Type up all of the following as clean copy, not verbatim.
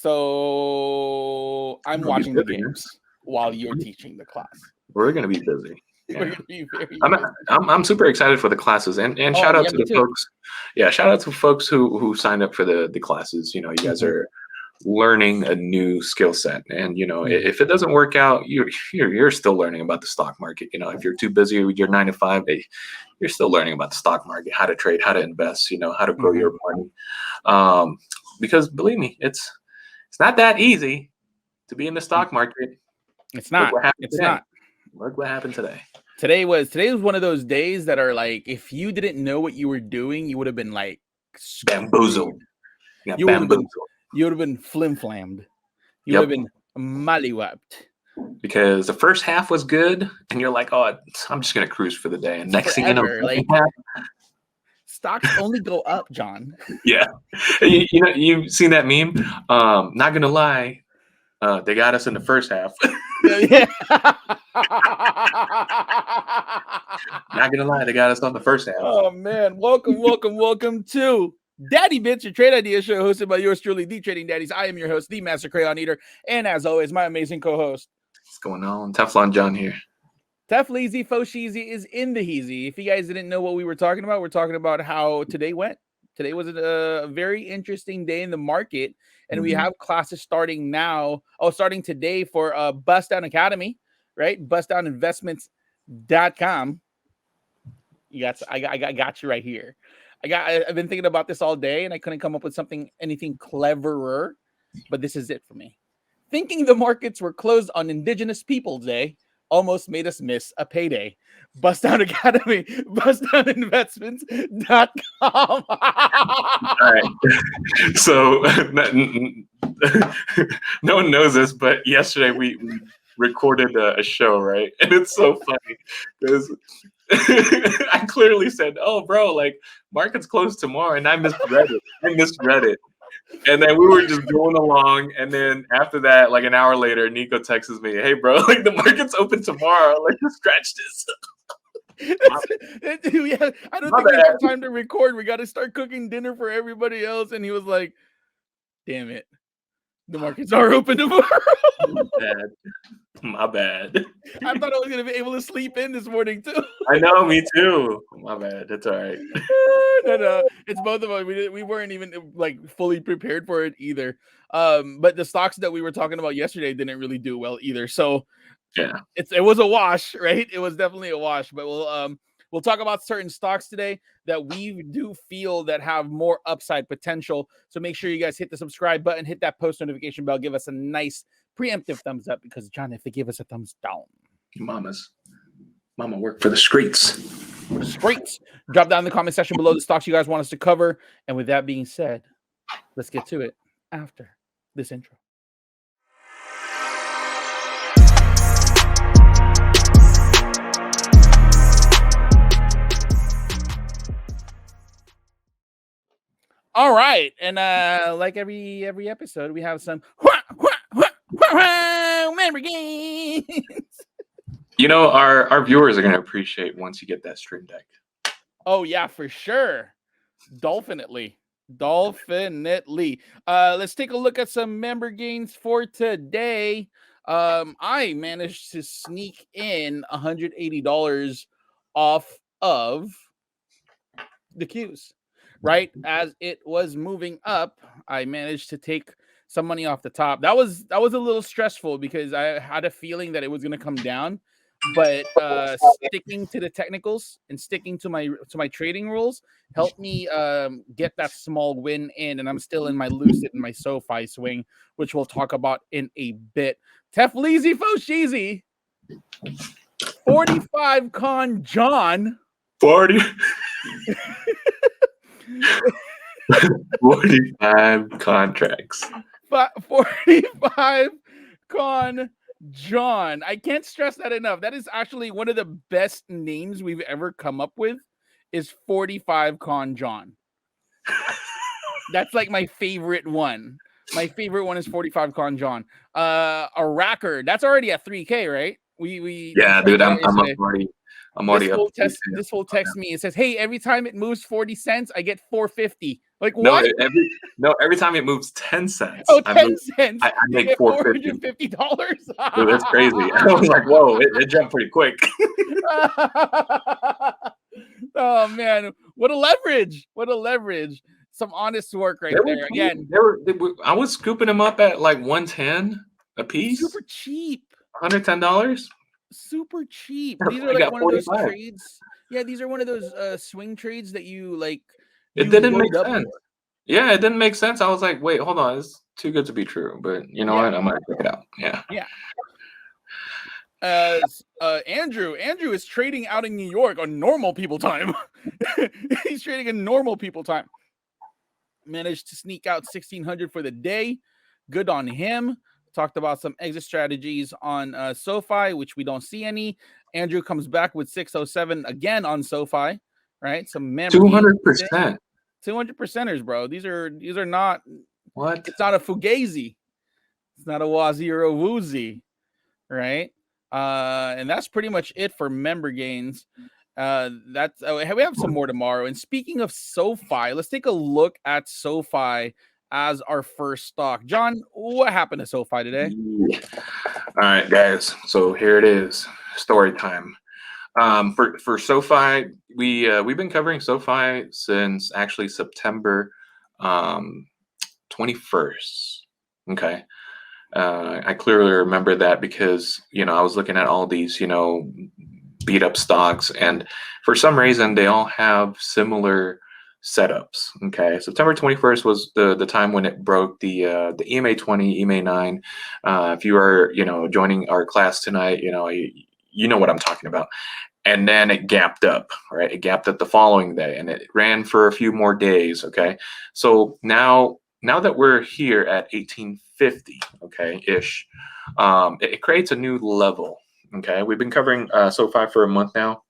So I'm watching the games while you're teaching the class. We're gonna be busy. Yeah. We're gonna be very I'm super excited for the classes and shout out to the folks. Yeah, shout out to folks who signed up for the classes. You know, you guys are learning a new skill set, and you know, if it doesn't work out, you're still learning about the stock market. You know, if you're too busy with your 9 to 5, you're still learning about the stock market, how to trade, how to invest. You know, how to grow your money. Because believe me, it's not that easy to be in the stock market. It's not. It's not. Look what happened today. Today was one of those days that are like, if you didn't know what you were doing, you would have been like bamboozled. Yeah, you would have been flim-flammed. You would have been mollywopped. Because the first half was good, and you're like, oh, I'm just gonna cruise for the day. And next thing you know, like, stocks only go up, John. Yeah, you know, you've seen that meme. Not gonna lie, they got us in the first half. Yeah. Not gonna lie, they got us on the first half. Oh man, welcome to Daddy Bits, your trade idea show, hosted by yours truly, the Trading Daddies. I am your host, the Master Crayon Eater, and as always, my amazing co-host. What's going on? Teflon John here. Tefleezy Fosheezy is in the heezy. If you guys didn't know what we were talking about, we're talking about how today went. Today was a very interesting day in the market, and we have classes starting now. Oh, starting today for Bust Down Academy, right? BustDownInvestments.com. I got you right here. I've been thinking about this all day, and I couldn't come up with anything cleverer, but this is it for me. Thinking the markets were closed on Indigenous Peoples Day almost made us miss a payday. Bust Down Academy, BustDownInvestments.com. All right. So no one knows this, but yesterday we recorded a show, right? And it's so funny because I clearly said, "Oh, bro, like market's closed tomorrow," and I misread it. And then we were just going along, and then after that, like an hour later, Nico texts me, "Hey, bro, like the market's open tomorrow. Like, just scratch this." I don't think we have time to record. We got to start cooking dinner for everybody else. And he was like, "Damn it, the markets are open tomorrow." My bad. I thought I was gonna be able to sleep in this morning too. I know, me too. My bad. It's all right. No, it's both of us. We weren't even like fully prepared for it either. But the stocks that we were talking about yesterday didn't really do well either. So yeah, it was a wash, right? It was definitely a wash. But we'll talk about certain stocks today that we do feel that have more upside potential. So make sure you guys hit the subscribe button, hit that post notification bell, give us a nice preemptive thumbs up, because John, if they give us a thumbs down, mama work for the streets. Drop down in the comment section below the stocks you guys want us to cover. And with that being said, let's get to it after this intro. All right, and like every episode, we have some memory games. You know, our viewers are going to appreciate once you get that stream deck. Oh yeah, for sure. Dolphinately. Let's take a look at some member gains for today. I managed to sneak in $180 off of the Qs. Right as it was moving up, I managed to take some money off the top. That was a little stressful because I had a feeling that it was going to come down, but sticking to the technicals and sticking to my trading rules helped me get that small win in, and I'm still in my Lucid and my Sofi swing, which we'll talk about in a bit. Tefleezy Fosheezy, 45 con John. 40. 45 contracts. 45 con John. I can't stress that enough. That is actually one of the best names we've ever come up with, is 45 con John. That's like my favorite one. My favorite one is 45 con John. A racker. That's already at 3K, right? Yeah, dude, I'm already this whole text me. It says, "Hey, every time it moves 40 cents, I get 450." Like No, what? every time it moves 10 cents, Oh, 10 cents. I make $450. $450. Dude, that's crazy. I was like, whoa, it jumped pretty quick. Oh man, what a leverage! What a leverage! Some honest work right there. Again, I was scooping them up at like 110 a piece. Super cheap. $110. Super cheap. These are like one 45. of those trades. Yeah, these are one of those swing trades that you like. It didn't make sense. Yeah, it didn't make sense. I was like, wait, hold on, it's too good to be true. But you know what? I'm gonna check it out. Yeah. Yeah. Andrew is trading out in New York on normal people time. He's trading in normal people time. Managed to sneak out 1,600 for the day. Good on him. Talked about some exit strategies on SoFi, which we don't see any. Andrew comes back with 607 again on SoFi, right? Some 200%. 200%ers, bro. These are not what? It's not a fugazi. It's not a wazi or a woozy, right? And that's pretty much it for member gains. We have some more tomorrow. And speaking of SoFi, let's take a look at SoFi as our first stock. John, what happened to SoFi today? All right, guys. So here it is. Story time. For SoFi, we've been covering SoFi since actually September 21st. Okay. I clearly remember that because, I was looking at all these, beat up stocks, and for some reason they all have similar setups. Okay. September 21st was the time when it broke the EMA 20, EMA 9. If you are, joining our class tonight, you know what I'm talking about. And then it gapped up, right? It gapped up the following day and it ran for a few more days. Okay. So now that we're here at 1850, okay, ish, it creates a new level. Okay. We've been covering SoFi for a month now.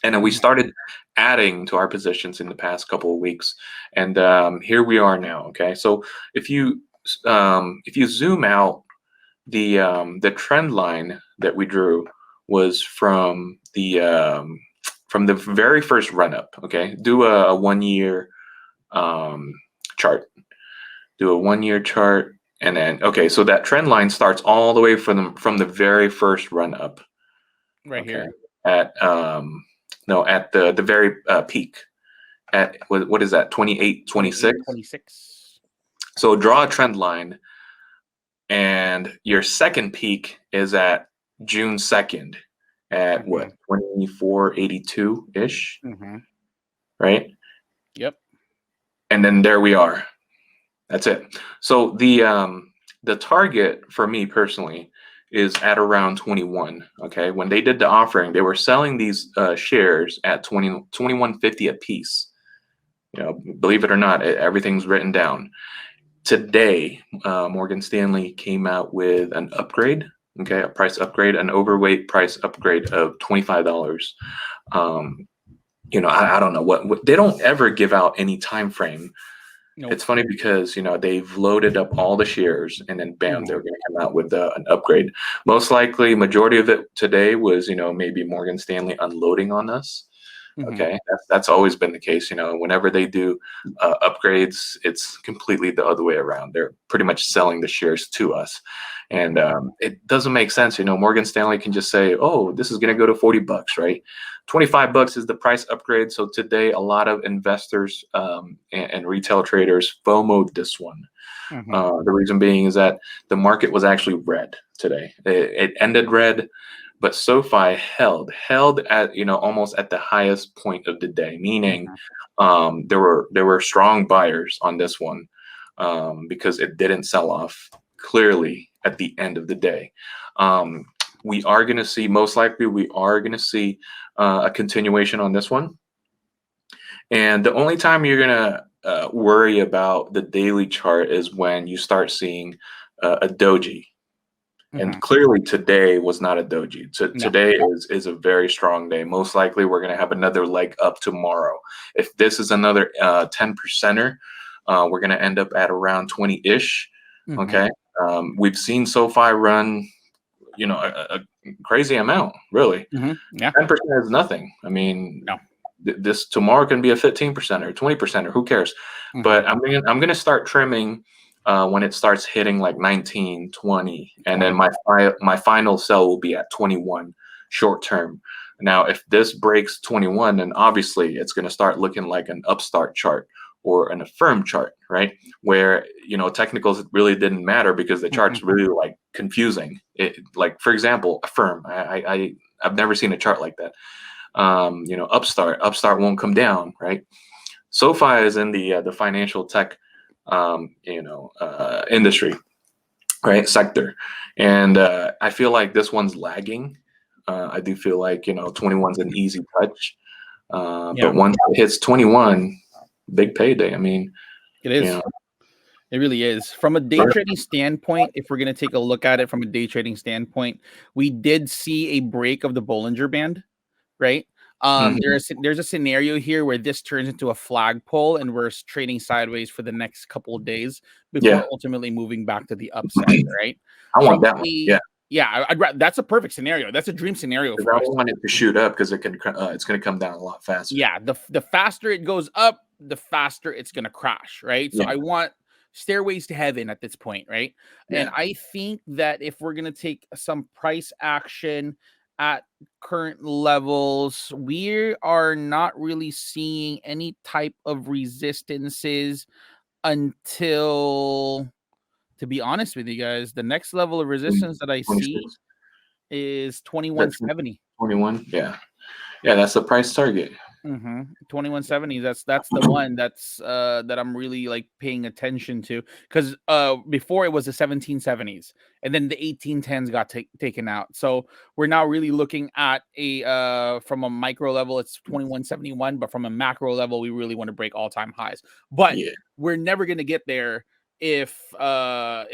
And then we started adding to our positions in the past couple of weeks. And here we are now. Okay. So if you zoom out, the trend line that we drew was from the very first run up. Okay, do a 1 year chart. Do a 1 year chart, and then so that trend line starts all the way from the very first run up. Right here at at the very peak at what is that 28, 26? 26. So draw a trend line, and your second peak is at June 2nd at what, 2482 ish, right? Yep. And then there we are. That's it. So the target for me personally is at around 21. Okay, when they did the offering, they were selling these shares at 21.50 a piece. Believe it or not, everything's written down. Today, Morgan Stanley came out with an upgrade. Okay, a price upgrade, an overweight price upgrade of $25. I don't know what they don't ever give out any time frame. Nope. It's funny because they've loaded up all the shares and then bam, they're going to come out with an upgrade. Most likely, majority of it today was maybe Morgan Stanley unloading on us. Okay, that's always been the case. Whenever they do upgrades, it's completely the other way around. They're pretty much selling the shares to us, and it doesn't make sense. Morgan Stanley can just say, "Oh, this is going to go to $40, right? $25 is the price upgrade." So today, a lot of investors and retail traders FOMO'd this one. The reason being is that the market was actually red today. It ended red. But SoFi held at almost at the highest point of the day, meaning there were strong buyers on this one because it didn't sell off clearly at the end of the day. We are going to see, most likely, a continuation on this one. And the only time you're going to worry about the daily chart is when you start seeing a doji. And clearly today was not a doji. Today is a very strong day. Most likely we're going to have another leg up tomorrow. If this is another 10%er, we're going to end up at around 20-ish. Okay. We've seen SoFi run, a crazy amount, really. 10% is nothing. I mean, this tomorrow can be a 15% or 20% or who cares? But I'm gonna start trimming when it starts hitting like 19, 20, and then my final sell will be at 21 short term. Now, if this breaks 21, then obviously it's gonna start looking like an upstart chart or an affirm chart, right? Where, you know, technicals really didn't matter because the chart's really like confusing. Like, for example, affirm. I've never seen a chart like that. You know, upstart won't come down, right? SoFi is in the financial tech, industry, right? Sector. And I feel like this one's lagging. I do feel like, you know, 21's an easy touch. But once it hits 21, big payday. I mean, it is. You know, it really is. From a day trading standpoint, if we're going to take a look at it from a day trading standpoint, we did see a break of the Bollinger Band, right? There's a scenario here where this turns into a flagpole and we're trading sideways for the next couple of days before ultimately moving back to the upside, right? I want that one. Yeah, that's a perfect scenario. That's a dream scenario for us. I don't want it to shoot up because it's going to come down a lot faster. Yeah, the faster it goes up, the faster it's going to crash, right? So I want stairways to heaven at this point, right? And I think that if we're going to take some price action at current levels, we are not really seeing any type of resistances until, to be honest with you guys, the next level of resistance that I see is 2170. 21, yeah, that's the price target. 2170. That's the one that I'm really like paying attention to, because before it was the 1770s and then the 1810s got taken out. So we're now really looking at a from a micro level it's 2171, but from a macro level we really want to break all-time highs. But we're never going to get there if I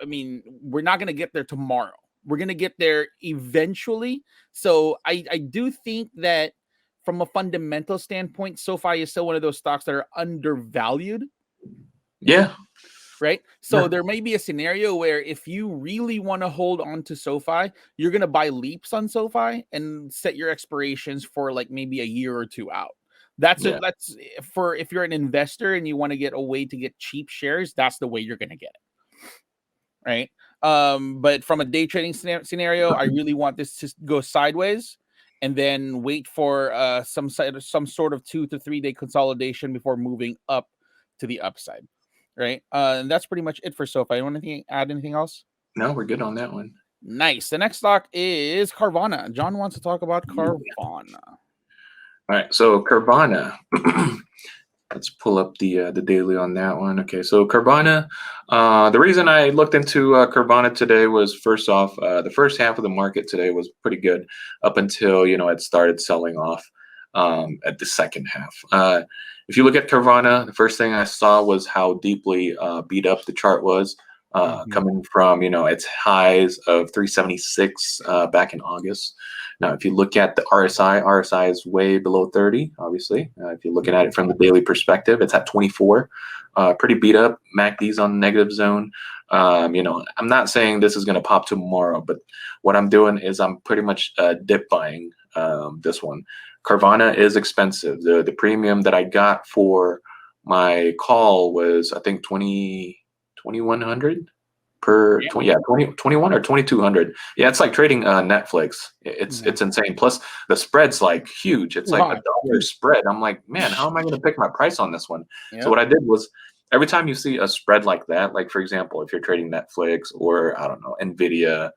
mean, we're not going to get there tomorrow. We're going to get there eventually. So I do think that from a fundamental standpoint, SoFi is still one of those stocks that are undervalued. Yeah. Right. So there may be a scenario where if you really want to hold on to SoFi, you're going to buy leaps on SoFi and set your expirations for like maybe a year or two out. That's for if you're an investor and you want to get a way to get cheap shares, that's the way you're going to get it. Right. But from a day trading scenario, I really want this to go sideways and then wait for some sort of 2 to 3 day consolidation before moving up to the upside, right? And that's pretty much it for SoFi. You want to add anything else? No, we're good on that one. Nice. The next stock is Carvana. John wants to talk about Carvana. All right, so Carvana. Let's pull up the daily on that one. Okay, so Carvana. The reason I looked into Carvana today was, first off, the first half of the market today was pretty good up until, you know, it started selling off at the second half. If you look at Carvana, the first thing I saw was how deeply beat up the chart was, coming from, you know, its highs of 376 back in August. Now, if you look at the RSI is way below 30, obviously. If you're looking at it from the daily perspective, it's at 24. Pretty beat up. MACD's on the negative zone. You know, I'm not saying this is going to pop tomorrow, but what I'm doing is I'm pretty much dip buying this one. Carvana is expensive. The premium that I got for my call was, I think, 2100 per 21 or 2200. Yeah, it's like trading Netflix. It's insane. Plus the spread's like huge. It's like $1 spread. I'm like, man, how am I going to pick my price on this one? So what I did was, every time you see a spread like that, like for example, if you're trading Netflix or I don't know, Nvidia,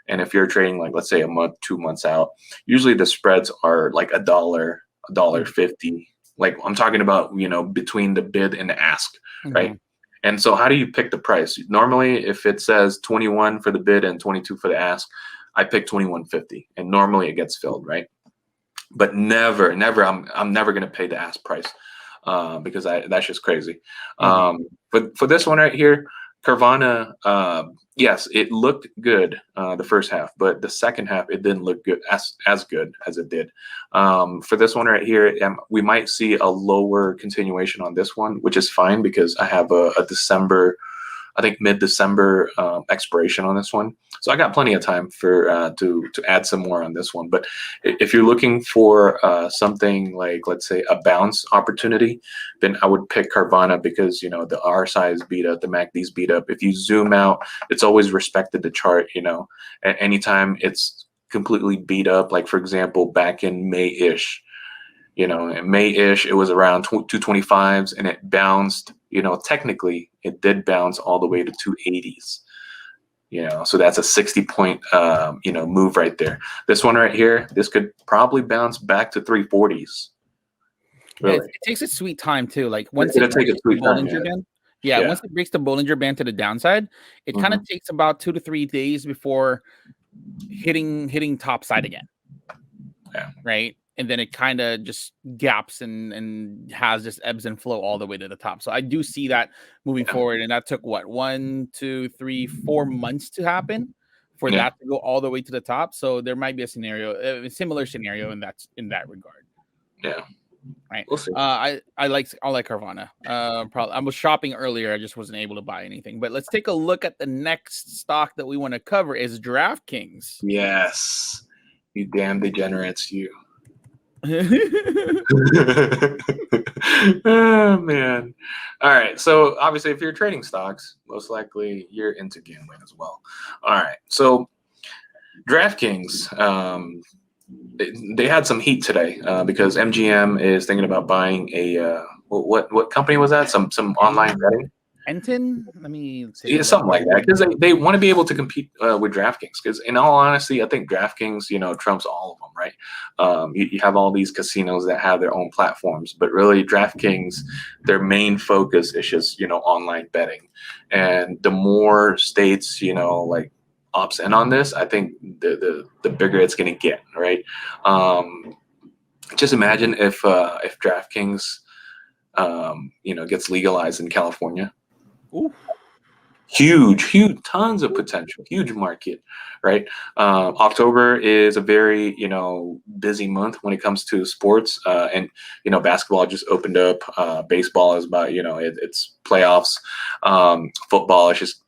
and if you're trading like, let's say a month, 2 months out, usually the spreads are like $1, $1.50. Like I'm talking about, you know, between the bid and the ask, right? And so how do you pick the price? Normally, if it says 21 for the bid and 22 for the ask, I pick 21.50, and normally it gets filled, right? But never, I'm never going to pay the ask price because that's just crazy. But for this one right here, Carvana, yes, it looked good the first half, but the second half it didn't look good as good as it did. For this one right here, we might see a lower continuation on this one, which is fine because I have a December I think mid-December expiration on this one. So I got plenty of time for to add some more on this one. But if you're looking for something like, let's say, a bounce opportunity, then I would pick Carvana, because the RSI is beat up, the MACD's beat up. If you zoom out, it's always respected the chart. Anytime it's completely beat up, like for example, back in May-ish, in May-ish, it was around 225s, and it bounced. Technically, it did bounce all the way to 280s. So that's a 60-point, move right there. This one right here, this could probably bounce back to 340s. Really. It takes a sweet time too. Like once it breaks the Bollinger Band, once it breaks the Bollinger Band to the downside, it kind of takes about 2 to 3 days before hitting top side again. Yeah. Right. And then it kind of just gaps and has just ebbs and flow all the way to the top. So I do see that moving forward. And that took 1, 2, 3, 4 months to happen for that to go all the way to the top. So there might be a similar scenario in that regard. Yeah. Right. We'll see. I like Carvana. Probably I was shopping earlier. I just wasn't able to buy anything. But let's take a look at the next stock that we want to cover is Draftkings. Yes. You damn degenerates, you. Oh man. All right, so obviously if you're trading stocks, most likely you're into gambling as well. All right, so DraftKings, they had some heat today because MGM is thinking about buying a what company was that? Some online betting. Enton? Let me see. Yeah, something like that, because they want to be able to compete with DraftKings. Because in all honesty, I think DraftKings, trumps all of them, right? You have all these casinos that have their own platforms, but really DraftKings, their main focus is just online betting. And the more states like opts in on this, I think the bigger it's going to get, right? Just imagine if DraftKings gets legalized in California. Ooh. Huge, tons of potential, huge market, right? October is a very, busy month when it comes to sports. And, basketball just opened up. Baseball is about, it's playoffs. Football is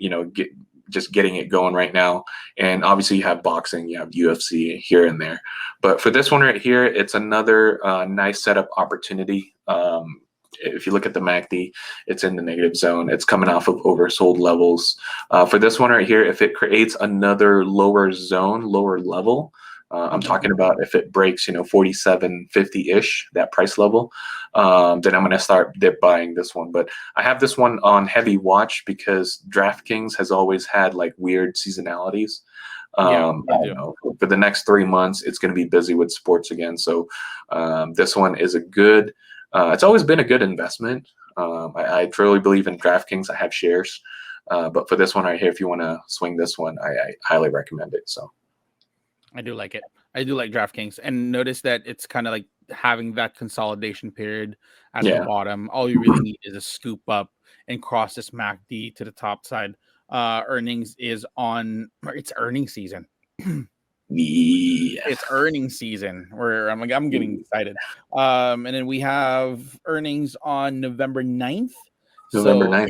just getting it going right now. And obviously you have boxing, you have UFC here and there. But for this one right here, it's another nice setup opportunity. If you look at the MACD, it's in the negative zone. It's coming off of oversold levels. For this one right here, if it creates another lower zone, lower level, I'm talking about if it breaks, 47.50-ish, that price level, then I'm going to start dip buying this one. But I have this one on heavy watch because DraftKings has always had like weird seasonalities. For the next 3 months, it's going to be busy with sports again. So this one is a good. It's always been a good investment. I truly believe in DraftKings. I have shares, but for this one right here, if you want to swing this one, I highly recommend it. So I do like it. I do like DraftKings, and notice that it's kind of like having that consolidation period at the bottom. All you really need is a scoop up and cross this MACD to the top side. Earnings is on. It's earnings season. Yeah. It's earnings season where I'm getting excited. And then we have earnings on November 9th. November 9th.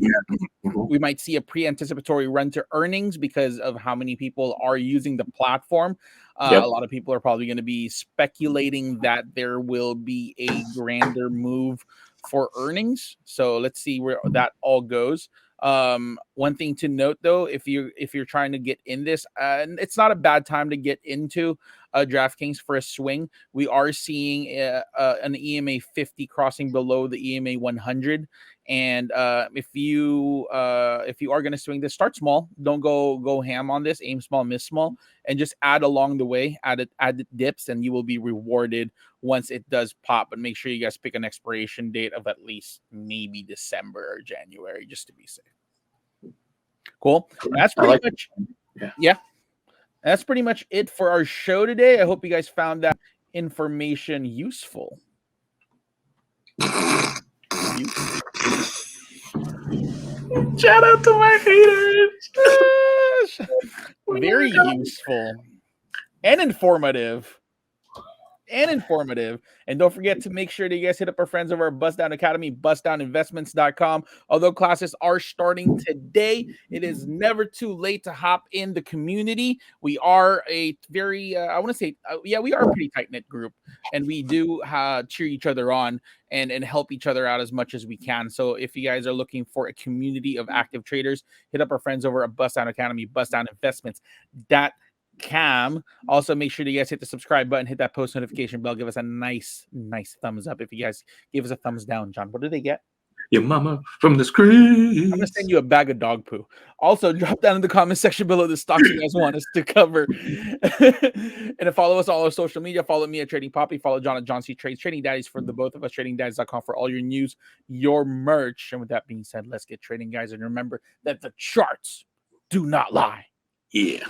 We might see a pre-anticipatory run to earnings because of how many people are using the platform. A lot of people are probably going to be speculating that there will be a grander move for earnings. So let's see where that all goes. One thing to note though, if you're trying to get in this, and it's not a bad time to get into DraftKings for a swing. We are seeing an EMA 50 crossing below the EMA 100, and if you are going to swing this, start small. Don't go ham on this. Aim small, miss small, and just add along the way. Add dips, and you will be rewarded once it does pop. But make sure you guys pick an expiration date of at least maybe December or January, just to be safe. Cool. That's pretty much. Yeah. That's pretty much it for our show today. I hope you guys found that information useful. Shout out to my haters. Very useful and informative. and informative. And don't forget to make sure that you guys hit up our friends over at Bust Down Academy, bustdowninvestments.com. Although classes are starting today, it is never too late to hop in the community. We are a very, I want to say, we are a pretty tight-knit group, and we do cheer each other on and help each other out as much as we can. So if you guys are looking for a community of active traders, hit up our friends over at Bust Down Academy, bustdowninvestments.com. Also, make sure that you guys hit the subscribe button, hit that post notification bell, give us a nice thumbs up. If you guys give us a thumbs down, John, what do they get? Your mama from the screen. I'm gonna send you a bag of dog poo. Also, drop down in the comment section below the stocks you guys want us to cover. And to follow us on all our social media, follow me at Trading Poppy, follow John at John C Trades, Trading Daddies for the both of us, tradingdaddies.com for all your news, your merch. And with that being said, let's get trading, guys. And remember that the charts do not lie. Yeah.